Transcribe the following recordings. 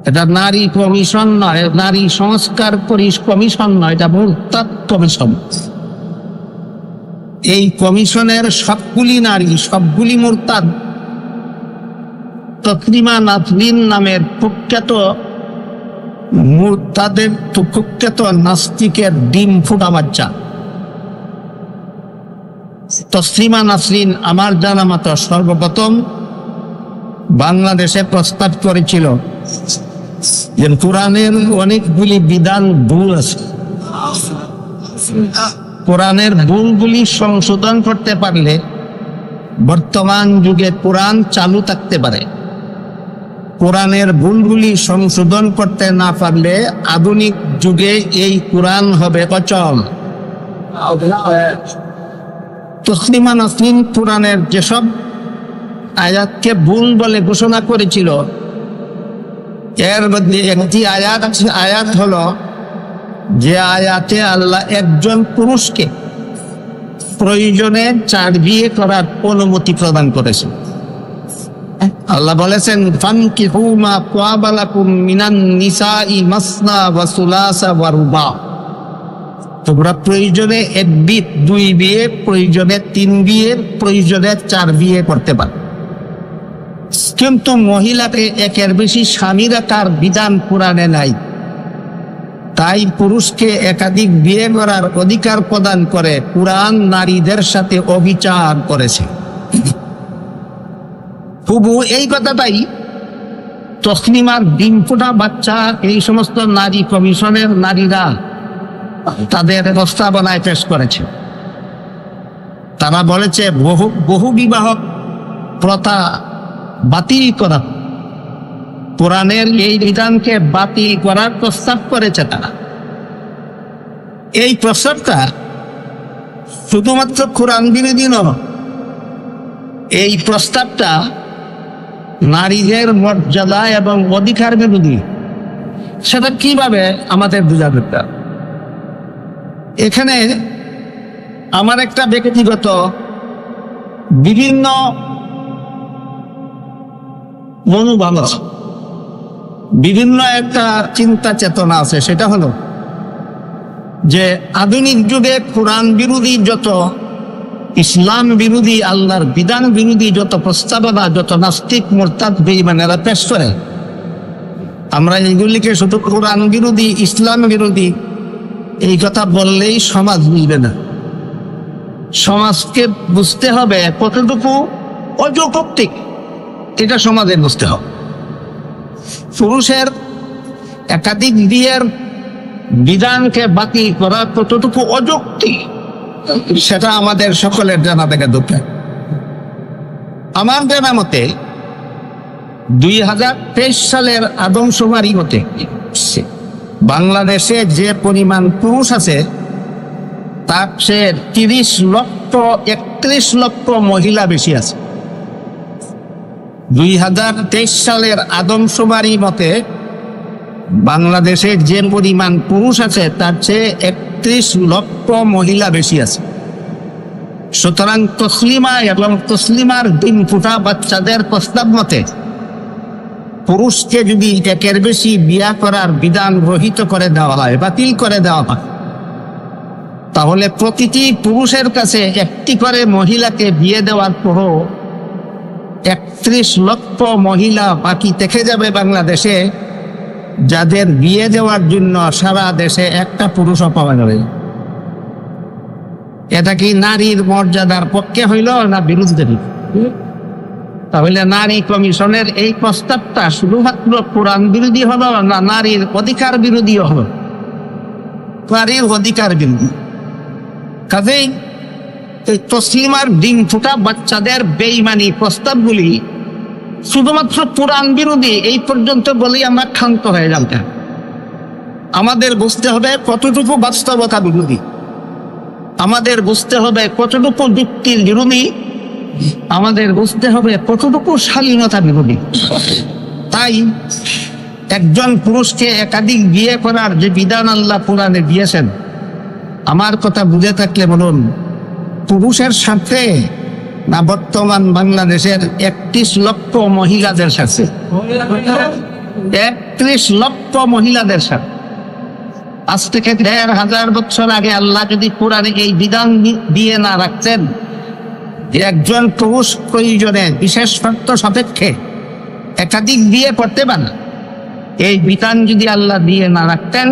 এটা নারী কমিশন নয়, নারী সংস্কার কমিশন নয়, এটা মুরতাদ কমিশন। এই কমিশনের সবগুলি নারী, সবগুলি মুরতাদ। তসলিমা নাসরিন নামের কুখ্যাত মুরতাদের, কুখ্যাত নাস্তিকের ডিম ফুটা বাচ্চা। তসলিমা নাসরিন আমার জানা মতো সর্বপ্রথম বাংলাদেশে প্রস্তাব করেছিল যে কোরআনের অনেকগুলি বিধান ভুল আছে, কোরআনের ভুলগুলি সংশোধন করতে পারলে বর্তমান যুগে কোরআন চালু থাকতে পারে। কোরআনের ভুলগুলি সংশোধন করতে না পারলে আধুনিক যুগে এই কোরআন হবে অচল। তসলিমা নাসরিন কোরআনের যেসব আয়াতকে ভুল বলে ঘোষণা করেছিল, এর মধ্যে একটি আয়াত হলো যে আয়াতে আল্লাহ একজন পুরুষকে প্রয়োজনে 4 বিয়ে করার অনুমতি প্রদান করেছেন। আল্লাহ বলেছেন, ফানকিহু মা তাবা লাকুম মিনান নিসাই মাসনা ওয়া সুলাসা ওয়া রুবা। তোমরা প্রয়োজনে 1 বিয়ে, 2 বিয়ে, প্রয়োজনে 3 বিয়ে, প্রয়োজনে 4 বিয়ে করতে পারো। কিন্তু মহিলাকে 1-এর বেশি স্বামী রাখার বিধান কোরআনে নাই। তাই পুরুষকে একাধিক বিয়ে করার অধিকার প্রদান করে কোরআন নারীদের সাথে অবিচার করেছে। হুবহু এই কথাটাই তসলিমার ডিম ফোটা বাচ্চা এই সমস্ত নারী কমিশনের নারীরা তাদের প্রস্তাবনায় পেশ করেছে। তারা বলেছে বহু বিবাহ প্রথা বাতিল করা, কোরআনের এই বিধানকে বাতিল করার প্রস্তাব করেছে তারা। এই প্রস্তাবটা শুধুমাত্র কোরআন বিরোধী নয়, এই প্রস্তাবটা নারীদের মর্যাদা এবং অধিকার বিরোধী। সেটা কিভাবে আমাদের বোঝা দরকার। এখানে আমার একটা ব্যক্তিগত বিভিন্ন মনোভাব আছে, বিভিন্ন একটা চিন্তা চেতনা আছে। সেটা হলো যে আধুনিক যুগে কোরআন বিরোধী যত, ইসলাম বিরোধী, আল্লাহর বিধান বিরোধী যত প্রস্তাবনা, যত নাস্তিক মুরতাদ বেঈমানেরা পেশ করে, আমরা এগুলিকে শুধু কোরআন বিরোধী, ইসলাম বিরোধী এই কথা বললেই সমাজ বুঝবে না। সমাজকে বুঝতে হবে কতটুকু অযৌক্তিক, এটা সমাজে বুঝতে হবে। পুরুষের একাধিক বিয়ের বিধানকে বাতিল করা কতটুকু অযৌক্তিক সেটা আমাদের সকলের জানা থেকে দরকার। আমার জানা মতে 2023 সালের আদমশুমারি মতে বাংলাদেশে যে পরিমাণ পুরুষ আছে তার চেয়ে 31 লক্ষ মহিলা বেশি আছে। 2023 সালের আদমশুমারি মতে বাংলাদেশে যে পরিমাণ পুরুষ আছে তার চেয়ে 31 লক্ষ মহিলা বেশি আছে। সুতরাং তসলিমা এবং তসলিমার ডিম ফুটা বাচ্চাদের প্রস্তাব মতে পুরুষকে যদি 1-এর বেশি বিয়া করার বিধান রহিত করে দেওয়া হয়, বাতিল করে দেওয়া হয়, তাহলে প্রতিটি পুরুষের কাছে একটি করে মহিলাকে বিয়ে দেওয়ার পরও 31 লক্ষ মহিলা বাকি থেকে যাবে বাংলাদেশে, যাদের বিয়ে দেওয়ার জন্য সারা দেশে একটা পুরুষও পাওয়া যাবে। এটা কি নারীর মর্যাদার পক্ষে হইল না বিরুদ্ধে? তাহলে নারী কমিশনের এই প্রস্তাবটা শুধুমাত্র কোরআন বিরোধী হলো না নারীর অধিকার বিরোধীও হলো? নারীর অধিকার বিরোধী। কাজেই এই তসলিমার ডিম ফুটা বাচ্চাদের বেঈমানি প্রস্তাবগুলি শুধুমাত্র কোরআন বিরোধী এই পর্যন্ত বলেই আমরা ক্ষান্ত হয়ে যাবো। আমাদের বুঝতে হবে কতটুকু বাস্তবতা বিরোধী, আমাদের বুঝতে হবে কতটুকু যুক্তির বিরোধী, আমাদের বুঝতে হবে কতটুকু শালীনতা বিরোধী। তাই একজন পুরুষকে একাধিক বিয়ে করার যে বিধান আল্লাহ কোরআনে দিয়েছেন, আমার কথা বুঝে থাকলে বলুন, পুরুষের সাথে না বর্তমান বাংলাদেশের 31 লক্ষ মহিলাদের সাথে? 31 লক্ষ মহিলাদের সাথে। আজ থেকে ১,৫০০ বছর আগে আল্লাহ যদি কোরআনে এই বিধান দিয়ে না রাখতেন যে একজন পুরুষ প্রয়োজনে বিশেষ শর্ত সাপেক্ষে একাধিক বিয়ে করতে পারে, এই বিধান যদি আল্লাহ দিয়ে না রাখতেন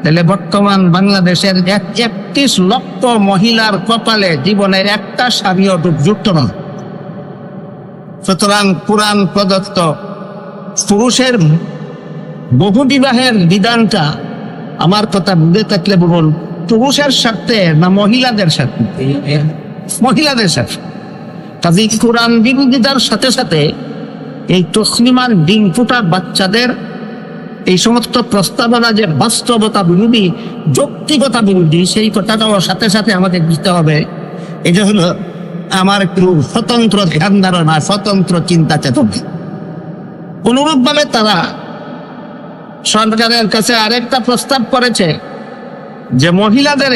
তাহলে বর্তমান বাংলাদেশের ৩১ লক্ষ মহিলার কপালে জীবনের একটা স্বামীও যুক্ত নয়। সুতরাং কোরআন প্রদত্ত পুরুষের বহু বিবাহের বিধানটা আমার কথা বুঝে থাকলে বলুন, পুরুষের সাথে না মহিলাদের সাথে? মহিলাদের সাথে। কাজে কোরআন বিরোধিতার সাথে সাথে এই তসলিমার ডিম ফুটা বাচ্চাদের এই সমস্ত প্রস্তাবনা যে বাস্তবতা বিরোধী, যৌক্তিকতা বিরোধী, সেই কথাটাও সাথে সাথে আমাদের দিতে হবে। এটা হলো আমার একটু স্বতন্ত্র ধ্যান ধারণা, স্বতন্ত্র চিন্তা চেতনা। অনুরূপ ভাবে তারা সরকারের কাছে আরেকটা প্রস্তাব করেছে যে মহিলাদের,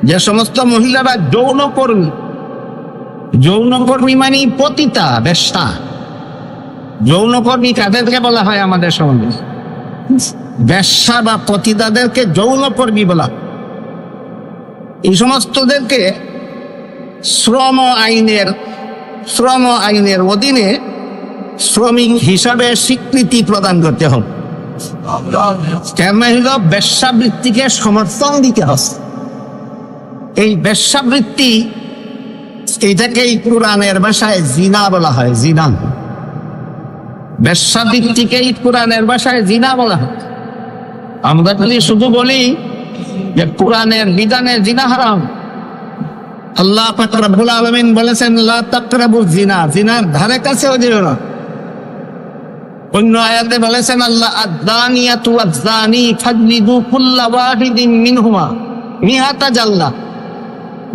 যে সমস্ত মহিলারা যৌনকর্মী মানে পতিতা, বেশ্যা। যৌনকর্মী কাদেরকে বলা হয় আমাদের সমাজে? বেশ্যা বা পতিতাদেরকে যৌনকর্মী বলা। এই সমস্তদেরকে শ্রম আইনের অধীনে শ্রমিক হিসাবে স্বীকৃতি প্রদান করতে হবে। বেশ্যাবৃত্তিকে সমর্থন দিতে হবে। এই বেশ্যাবৃত্তি, এটাকেই কোরআনের ভাষায় জিনা বলা হয়। জিনা, বেশ্যাবৃত্তিকেই কোরআনের ভাষায় জিনা বলা হয়। আমরা যদি শুধু বলি যে কোরআনের বিধানে জিনা হারাম, আল্লাহ পাক রব্বুল আলামিন বলেছেন লা তাকরাবুজ জিনা, জিনার ধারে কাছেও যেও না। অন্য আয়াতে বলেছেন আল্লাহ আদ-দানিয়াতু ওয়াজ-জানি ফাজলিদু কুল্লা ওয়াহিদিন মিনহুমা মিআতা জাল্লা।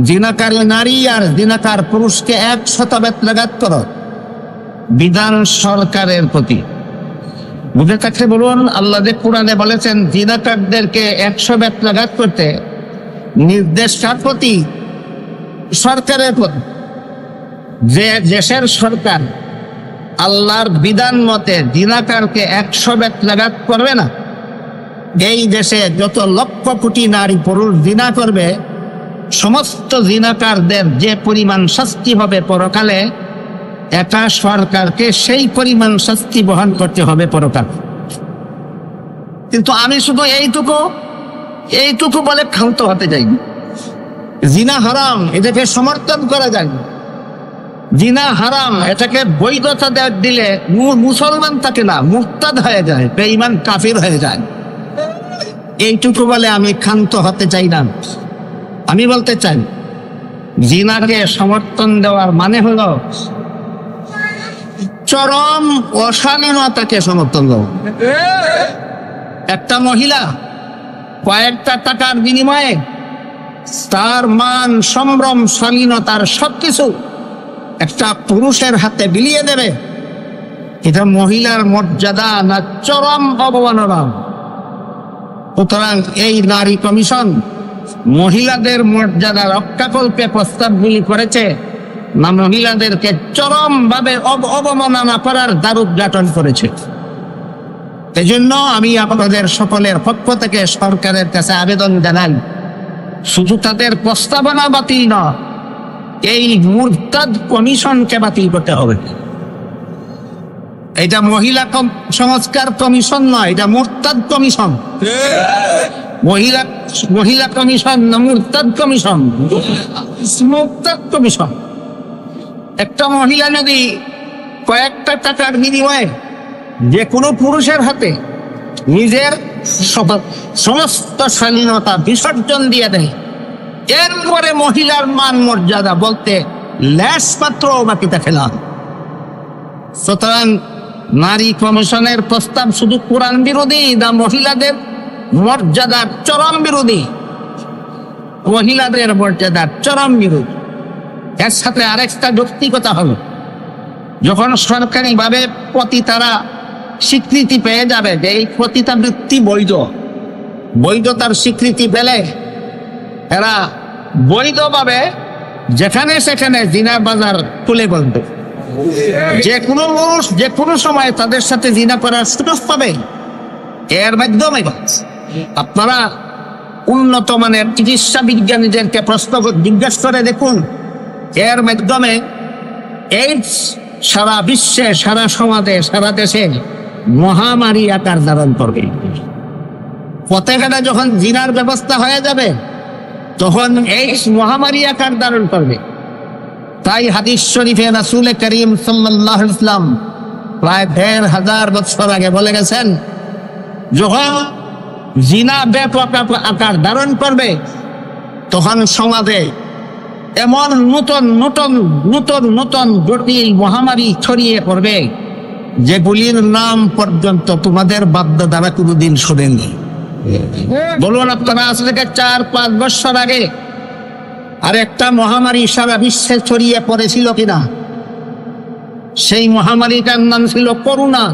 জিনাকারী নারী আর জিনাকার পুরুষকে 100 বেত্রাঘাত করো। বিধান সরকারের প্রতি। বুঝে থাকলে বলুন, আল্লাহ যে কোরআনে বলেছেন জিনাকারদেরকে 100 বেত্রাঘাত করতে, নির্দেশটার প্রতি সরকারের প্রতি। যে দেশের সরকার আল্লাহর বিধান মতে জিনাকারকে 100 বেত্রাঘাত করবে না, এই দেশে যত লক্ষ কোটি নারী পুরুষ জিনা করবে, সমস্ত জিনাকারদের যে পরিমাণ শাস্তি হবে পরকালে, একা সরকারকে সেই পরিমাণ শাস্তি বহন করতে হবে পরকাল। কিন্তু আমি শুধু এইটুকু বলে ক্ষান্ত হতে যাই। জিনা হারাম, এটাকে সমর্থন করা যায়। জিনা হারাম, এটাকে বৈধতা দিলে মুসলমান থাকে না, মুরতাদ হয়ে যায়, বেঈমান কাফির হয়ে যায়। এইটুকু বলে আমি ক্ষান্ত হতে চাই না। আমি বলতে চাই, জিনাকে সমর্থন দেওয়ার মানে হলো চরম অশালীনতাকে সমর্থন দেওয়া। একটা মহিলা কয়েকটা টাকার বিনিময়ে তার মান, সম্ভ্রম, শালীনতার সবকিছু একটা পুরুষের হাতে বিলিয়ে দেবে, এটা মহিলার মর্যাদা না চরম অবমাননা? সুতরাং এই নারী কমিশন মহিলাদের মর্যাদা রক্ষাকল্পে প্রস্তাবগুলি করেছে না মহিলাদেরকে চরম ভাবে অবমাননা করার দ্বার উদ্ঘাটন করেছে? এই জন্য আমি আপনাদের সকলের পক্ষ থেকে সরকারের কাছে আবেদন জানাই, শুধু তাদের প্রস্তাবনা বাতিল না, এই মুরতাদ কমিশনকে বাতিল করতে হবে। এটা মহিলা সংস্কার কমিশন নয়, এটা মুরতাদ কমিশন। মহিলা কমিশন না, মুরতাদ কমিশন। মুরতাদ কমিশন। একটা মহিলা যদি কয়েকটা টাকার বিনিময়ে যে কোনো পুরুষের হাতে নিজের সমস্ত স্বাধীনতা বিসর্জন দিয়ে দেয়, এরপরে মহিলার মান মর্যাদা বলতে লেশ মাত্র বাকি থাকে না। সুতরাং নারী কমিশনের প্রস্তাব শুধু কোরআন বিরোধী না মহিলাদের মর্যাদার চরম বিরোধী? মহিলাদের মর্যাদার চরম বিরোধী। এর সাথে আরেকটা যৌক্তিকতা হলো, যখন সরকারি ভাবে পতিতারা স্বীকৃতি পেয়ে যাবে যে এই পতিতা বৃত্তি বৈধতার স্বীকৃতি পেলে এরা বৈধভাবে যেখানে সেখানে জিনার বাজার তুলে বলবে। যে কোনো মানুষ যে কোনো সময় তাদের সাথে জিনা করার সুযোগ পাবে। এর মাধ্যমে আপনারা উন্নত মানের চিকিৎসা বিজ্ঞানীদেরকে প্রশ্ন জিজ্ঞাসা করে দেখুন, এর মাধ্যমে এইডস সারা বিশ্বে, সারা সমাজে, সারা দেশে মহামারী আকার ধারণ করবে। প্রত্যেকটা যখন জিনার ব্যবস্থা হয়ে যাবে তখন এইডস মহামারী আকার ধারণ করবে। তাই হাদিস শরীফে রাসূল করিম সাল্লাল্লাহু আলাইহি ওয়াসাল্লাম প্রায় ১৫০০ বছর আগে বলে গেছেন, যখন জিনা ব্যাপক আকার ধারণ করবে তখন সমাজে এমন নতুন নতুন নতুন নতুন জটিল মহামারী ছড়িয়ে পড়বে যেগুলির নাম পর্যন্ত তোমাদের বাপ-দাদারা কোনোদিন শোনেননি। বলুন আপনারা, আজ থেকে ৪-৫ বছর আগে আর একটা মহামারী সারা বিশ্বে ছড়িয়ে পড়েছিল কিনা? সেই মহামারীটার নাম ছিল করোনা।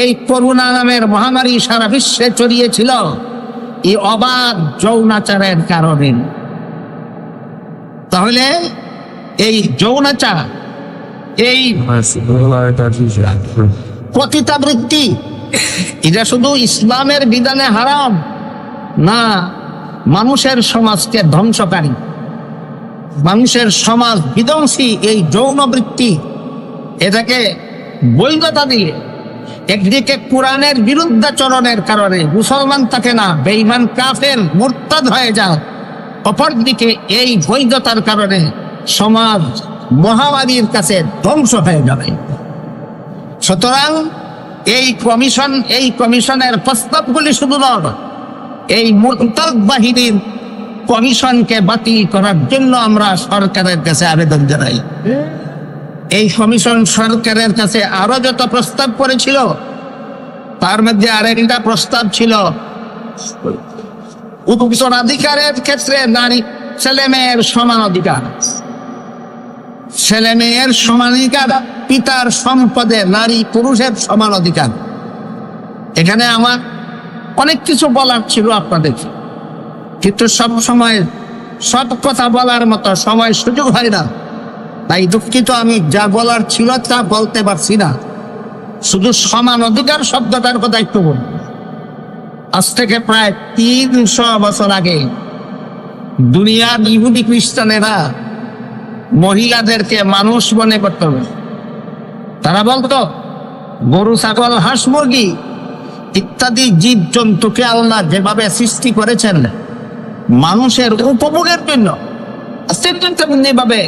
এই করোনা নামের মহামারী সারা বিশ্বে ছড়িয়েছিল এই অবাধ যৌনাচারের কারণে। তাহলে এই যৌনাচার, এই পতিতাবৃত্তি, এটা শুধু ইসলামের বিধানে হারাম না, মানুষের সমাজকে ধ্বংসকারী, মানুষের সমাজ বিধ্বংসী এই যৌনবৃত্তি, এটাকে বৈধতা দিয়ে একদিকে কোরআনের বিরুদ্ধাচরণের কারণে মুসলমান থাকে না, বেঈমান কাফের মুরতাদ হয়ে যায়, অপরদিকে এই বৈধতার কারণে সমাজ মহামারীর কাছে ধ্বংস হয়ে যাবে। সুতরাং এই কমিশনের প্রস্তাবগুলি শুধু নয়, এই মুরতাদ বাহিনীর কমিশনকে বাতিল করার জন্য আমরা সরকারের কাছে আবেদন জানাই। এই কমিশন সরকারের কাছে আরো যত প্রস্তাব করেছিল তার মধ্যে আরেকটা প্রস্তাব ছিল উত্তরাধিকারের ক্ষেত্রে নারী ছেলে মেয়ের সমান অধিকার, ছেলে মেয়ের সমান অধিকার, পিতার সম্পদে নারী পুরুষের সমান অধিকার। এখানে আমার অনেক কিছু বলার ছিল আপনাদের, কিন্তু সব সময় সব কথা বলার মতো সময় সুযোগ হয় না, তাই দুঃখিত, আমি যা বলার ছিল তা বলতে পারছি না। শুধু সমান অধিকার শব্দটার কথা একটু বল। আজ থেকে প্রায় ৩০০ বছর আগে দুনিয়ার ইহুদি খ্রিস্টানেরা মহিলাদেরকে মানুষ মনে করত। তারা বলতো গরু, ছাগল, হাঁস, মুরগি ইত্যাদি জীব জন্তুকে আল্লাহ যেভাবে সৃষ্টি করেছেন মানুষের উপভোগের জন্য, তেমনিভাবে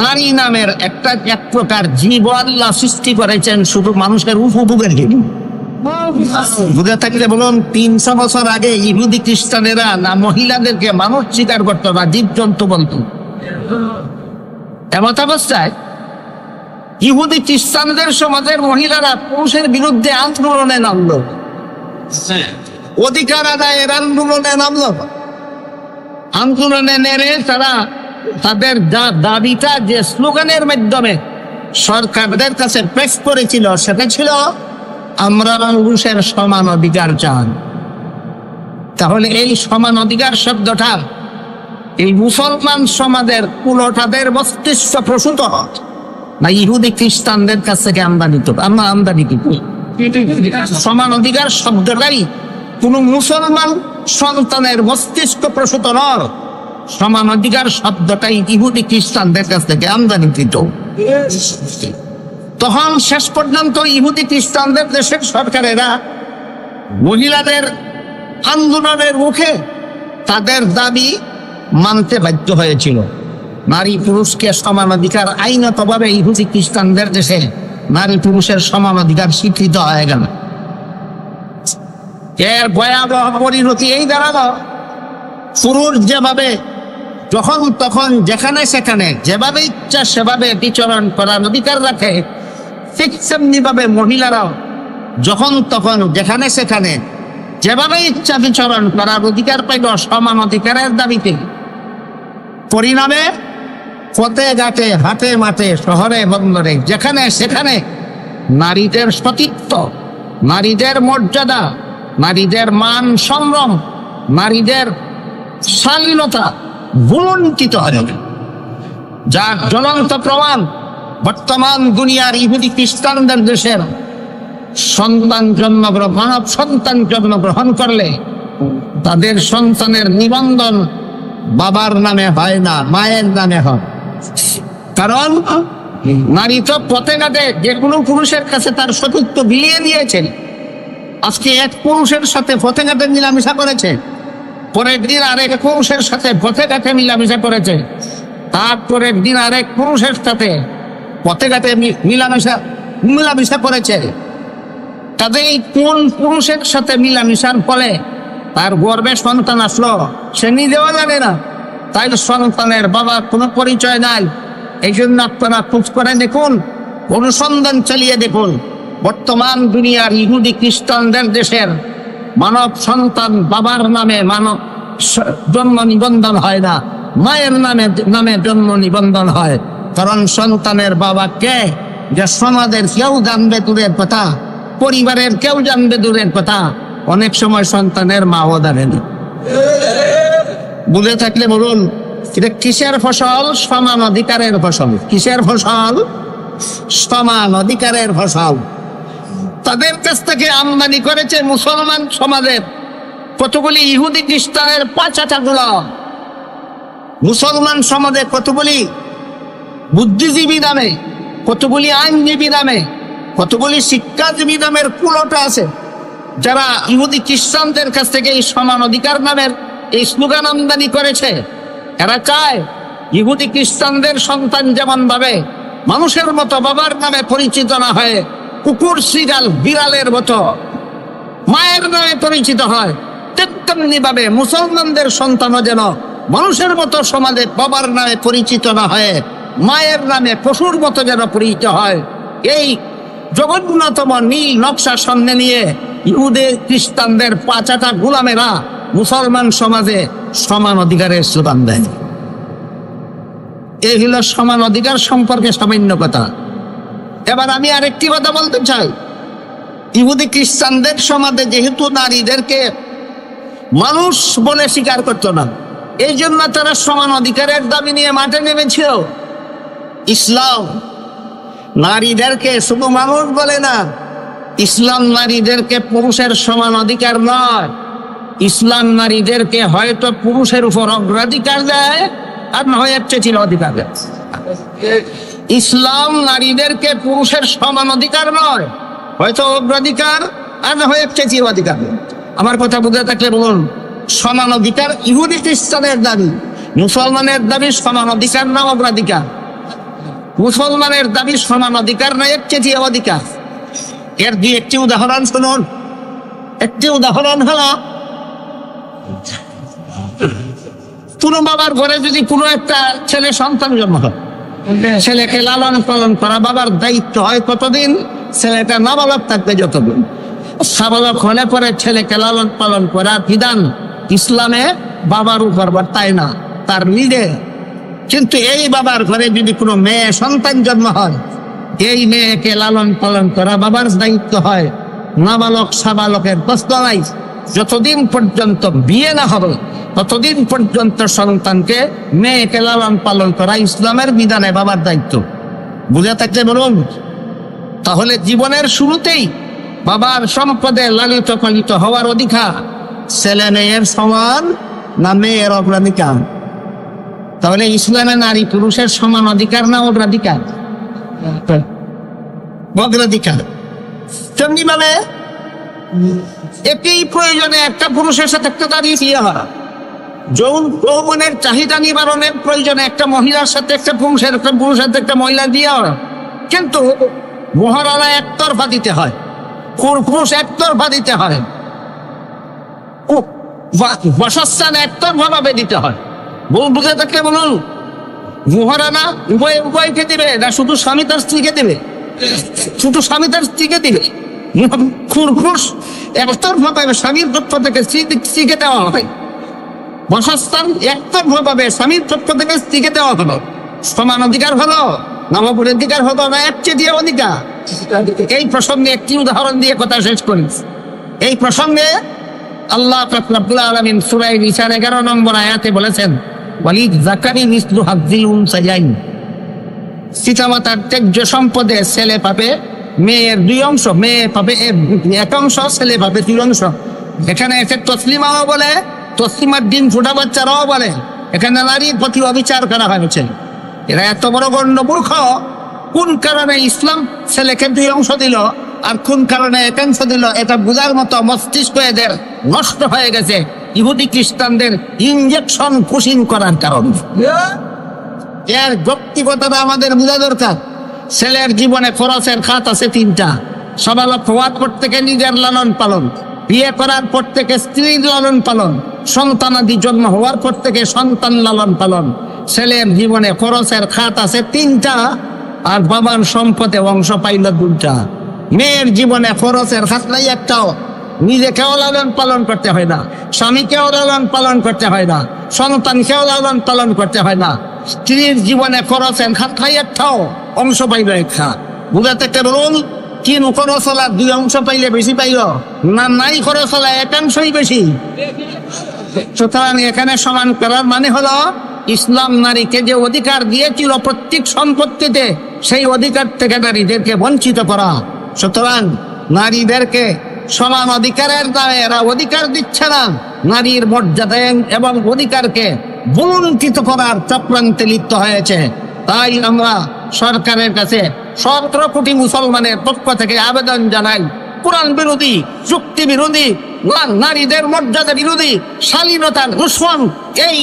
নারী নামের এক প্রকার জীব আল্লাহ সৃষ্টি করেছেন শুধু মানুষের উপভোগের জন্য। বুঝে থাকলে বলুন, ৩০০ বছর আগে ইহুদি খ্রিস্টানেরা না মহিলাদেরকে মানুষ স্বীকার করতো না, জীব জন্তু বলতো। এমত অবস্থায় ইহুদি খ্রিস্টানদের সমাজের মহিলারা পুরুষের বিরুদ্ধে আন্দোলনে নামলো, অধিকার আদায়ের আন্দোলনে নামলো। আন্দোলনে নেমে তারা তাদের দাবিটা যে স্লোগানের মাধ্যমে সরকারদের কাছে পেশ করেছিল সেটা ছিল, আমরা পুরুষের সমান অধিকার চান। তাহলে এই সমান অধিকার শব্দটা এই মুসলমান সমাজের কুলটাদের মস্তিষ্ক প্রসূত না ইহুদি খ্রিস্টানদের কাছ থেকে আমদানি সমান অধিকার শব্দটাই কোন মুসলমান সন্তানের মস্তিষ্ক প্রসূত নয়। সমান অধিকার শব্দটাই ইহুদি খ্রিস্টানদের কাছ থেকে আমদানিকৃত। তখন শেষ পর্যন্ত ইহুদি খ্রিস্টানদের দেশের সরকারেরা মহিলাদের আন্দোলনের মুখে তাদের দাবি মানতে বাধ্য হয়েছিল। নারী পুরুষকে সমান অধিকার আইনতভাবে ইহুদি খ্রিস্টানদের দেশে নারী পুরুষের সমান অধিকার স্বীকৃত হয়ে গেল। এর ভয়াবহ পরিণতি এই দাঁড়ালো, পুরুষ যেভাবে যখন তখন যেখানে সেখানে যেভাবে ইচ্ছা সেভাবে বিচরণ করার অধিকার রাখে, ঠিক সেমনি ভাবে মহিলারাও যখন তখন যেখানে সেখানে যেভাবে ইচ্ছা বিচরণ করার অধিকার পাইল সমান অধিকারের দাবিতে। পরিণামে পথে ঘাটে, হাটে মাঠে, শহরে বন্দরে যেখানে সেখানে নারীদের সতীত্ব, নারীদের মর্যাদা, নারীদের মান সম্ভ্রম, নারীদের শালীনতা ভুলুণ্ঠিত হয়ে যাবে। যার জ্বলন্ত প্রমাণ বর্তমান দুনিয়ার ইহুদি খ্রিস্টানদের দেশের মানব সন্তান জন্মগ্রহণ করলে তাদের সন্তানের নিবন্ধন বাবার নামে হয় না, মায়ের নামে হয়। কারণ নারী তো পথে ঘাটে যে কোনো পুরুষের কাছে তার সতীত্ব বিলিয়ে দিয়েছেন। আজকে এক পুরুষের সাথে পথে ঘাটে মিলামিশা করেছে, পরের দিন আরেক পুরুষের সাথে পথে ঘাটে মিলামিশা করেছে, তারপরের দিন আরেক পুরুষের সাথে পথে ঘাটে মিলামিশা করেছে। কাজেই কোন পুরুষের সাথে মিলামিশার ফলে তার গর্ভে সন্তান আসলো সে নিজেও জানে না, তাই সন্তানের বাবার কোনো পরিচয় নাই। এই জন্য আপনারা খোঁজ করে দেখুন, অনুসন্ধান চালিয়ে দেখুন, বর্তমান দুনিয়ার ইহুদি খ্রিস্টানদের দেশের মানব সন্তান বাবার নামে জন্ম নিবন্ধন হয় না, মায়ের নামে জন্ম নিবন্ধন হয়। কারণ সন্তানের বাবা কে যে সমাজের কেউ জানবে দূরের কথা, পরিবারের কেউ জানবে দূরের কথা, অনেক সময় সন্তানের মাও জানে না। বুঝে থাকলে বলুন, এটা কিসের ফসল? সমান অধিকারের ফসল। কিসের ফসল? সমান অধিকারের ফসল। তাদের কাছ থেকে আমদানি করেছে মুসলমান সমাজের কতগুলি ইহুদি খ্রিস্টানের পাচাটাগুলো। মুসলমান সমাজে কতগুলি বুদ্ধিজীবী নামে, কতগুলি আইনজীবী নামে, কতগুলি শিক্ষাজীবী নামের কুলটা আছে, যারা ইহুদি খ্রিস্টানদের কাছ থেকে এই সমান অধিকার নামের এই স্লোগান আমদানি করেছে। এরা চায় ইহুদি খ্রিস্টানদের সন্তান যেমন ভাবে মানুষের মতো বাবার নামে পরিচিত না হয়ে কুকুর, শিয়াল, বিড়ালের মতো মায়ের নামে পরিচিত হয়, তেমনি ভাবে মুসলমানদের সন্তানও যেন মানুষের মতো সমাজে বাবার নামে পরিচিত না হয়ে মায়ের নামে পশুর মতো যেন পরিচিত হয়। এই জঘন্যতম নীল নকশা সামনে নিয়ে ইহুদি খ্রিস্টানদের পাচাটা গোলামেরা মুসলমান সমাজে সমান অধিকারের স্লোগান দেয়। এই হলো সমান অধিকার সম্পর্কে সামান্য কথা। এবার আমি আরেকটি কথা বলতে চাই, ইহুদি খ্রিস্টানদের সমাজে যেহেতু নারীদেরকে মানুষ বলে স্বীকার করতো না, এই জন্য তারা সমান অধিকারের দাবি নিয়ে মাঠে নেমেছিল। ইসলাম নারীদেরকে শুধু মানুষ বলে না, ইসলাম নারীদেরকে পুরুষের সমান অধিকার নয়, ইসলাম নারীদেরকে হয়তো পুরুষের উপর অগ্রাধিকার দেয় আর না হয় চেয়ে অধিকার দেয়। ইসলাম নারীদেরকে পুরুষের সমান অধিকার নয়, হয়তো অগ্রাধিকার আর না হয় চেয়ে অধিকার দেয়। আমার কথা বুঝে থাকলে বলুন, সমান অধিকার ইহুদি খ্রিস্টানের দাবি, মুসলমানের দাবি সমান অধিকার না অগ্রাধিকার। মুসলমানের দাবি সমান অধিকার না চেয়ে অধিকার। এর দুই একটি উদাহরণ শুনুন। একটি উদাহরণ হলো, কোনো বাবার ঘরে যদি কোনো একটা ছেলে সন্তান জন্ম হয়, ছেলেকে লালন পালন করা বাবার দায়িত্ব হয় কতদিন? ছেলেটা নাবালক থাকবে যতদিন। সাবালক হলে পরে ছেলেকে লালন পালন করা বিধান ইসলামে বাবার উপর তাই না, তার নিজে। কিন্তু এই বাবার ঘরে যদি কোনো মেয়ে সন্তান জন্ম হয়, এই মেয়েকে লালন পালন করা বাবার দায়িত্ব হয়। নাবালক সাবালকের প্রশ্ন নাই, যতদিন পর্যন্ত বিয়ে না হবে ততদিন পর্যন্ত সন্তানকে মেয়েকে লালন পালন করা ইসলামের বিধানে বাবার দায়িত্ব। বুঝে থাকলে বলুন, তাহলে জীবনের শুরুতেই বাবার সম্পদে লালিত পালিত হওয়ার অধিকার ছেলে মেয়ের সমান না মেয়ের অগ্রাধিকার? তাহলে ইসলামে নারী পুরুষের সমান অধিকার না অগ্রাধিকার? অগ্রাধিকার। তেমনি মানে একই প্রয়োজনে একটা পুরুষের সাথে একটা দাঁড়িয়ে বিয়ে হয়, যৌবনের চাহিদা নিবারণের প্রয়োজনে একটা মহিলার সাথে একটা পুরুষের, একটা পুরুষের সাথে একটা মহিলা দিয়ে হয়, কিন্তু মহারানা একতরফা দিতে হয়, পুরুষ একতরফা দিতে হয়, বাসস্থান একতরফা ভাবে দিতে হয়। বুঝে থাকলে বলুন, মহারানা উভয়কে দিবে না শুধু স্বামী তার স্ত্রীকে দেবে? শুধু স্বামী তার স্ত্রীকে দিবে। পুরুষ একতরফা পাবে, স্বামীর পক্ষ থেকে স্ত্রীকে দেওয়া হবে। বাসস্থান একতরফা পাবে, স্বামীর পক্ষ থেকে স্ত্রীকে দেওয়া হলো। সমান অধিকার হলো না অধিকার হলো না চেয়ে অধিকার? এই প্রসঙ্গে একটি উদাহরণ দিয়ে কথা শেষ করি। এই প্রসঙ্গে আল্লাহ রাব্বুল আলামিন সূরা নিসার 11 নম্বর আয়াতে বলেছেন, ওয়ালিদ যাকারি মিসলু হাযযিল উনসায়াইন। পিতামাতার ত্যায্য সম্পদে ছেলে পাবে মেয়ের 2 অংশ, মেয়ে পাবে 1 অংশ, ছেলে পাবে 2 অংশ। এখানে এসে তসলিমাও বলে, তসলিমার ডিম ফোটা বাচ্চারাও বলে এখানে নারীর প্রতি অবিচার করা হয়েছে। এরা এত বড় গণ্য মূর্খ। কোন কারণে ইসলাম ছেলেকে 2 অংশ দিল আর কোন কারণে 1 অংশ দিল, এটা বোঝার মতো মস্তিষ্ক এদের নষ্ট হয়ে গেছে ইহুদি খ্রিস্টানদের ইনজেকশন পুশিং করার কারণে। এর যৌক্তিকতাটা আমাদের বোঝা দরকার। ছেলের জীবনে খরচের খাত আছে 3টা। সবালক হওয়ার পর থেকে নিজের লালন পালন, বিয়ে করার পর থেকে স্ত্রীর লালন পালন, সন্তানাদি জন্ম হওয়ার পর থেকে সন্তান লালন পালন। ছেলের জীবনে খরচের খাত আছে 3টা, আর বাবার সম্পদে অংশ পাইল 2টা। মেয়ের জীবনে খরচের খাত নাই একটাও। নিজেকেও লালন পালন করতে হয় না, স্বামীকেও লালন পালন করতে হয় না, সন্তানকেও লালন পালন করতে হয় না। স্ত্রীর জীবনে খরচের খাত নাই একটাও, অংশ পাইল 1টা। বুঝাতে একটা রুল, 3 খরচ হলা 2 অংশ পাইলে বেশি পাইল না, নাই খরচ হলা 1 অংশই বেশি। সুতরাং এখানে সমান করার মানে হলো ইসলাম নারীকে যে অধিকার দিয়েছিল প্রত্যেক সম্পত্তিতে, সেই অধিকার থেকে নারীদেরকে বঞ্চিত করা। সুতরাং নারীদেরকে সমান অধিকারের দ্বারা এরা অধিকার দিচ্ছে না, নারীর মর্যাদা এবং অধিকারকে বঞ্চিত করার চক্রান্তে লিপ্ত হয়েছে। তাই আমরা সরকারের কাছে 17 কোটি মুসলমানের পক্ষ থেকে আবেদন জানাই, কোরআন বিরোধী, যুক্তি বিরোধী, নারীদের মর্যাদা বিরোধী, শালীনতার দুশমন এই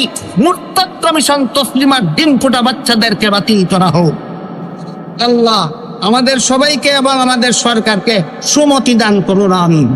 মুরতাদ কমিশন তসলিমার ডিম ফোটা বাচ্চাদেরকে বাতিল করা হোক। আল্লাহ আমাদের সবাইকে এবং আমাদের সরকারকে সুমতি দান করুন, আমিন।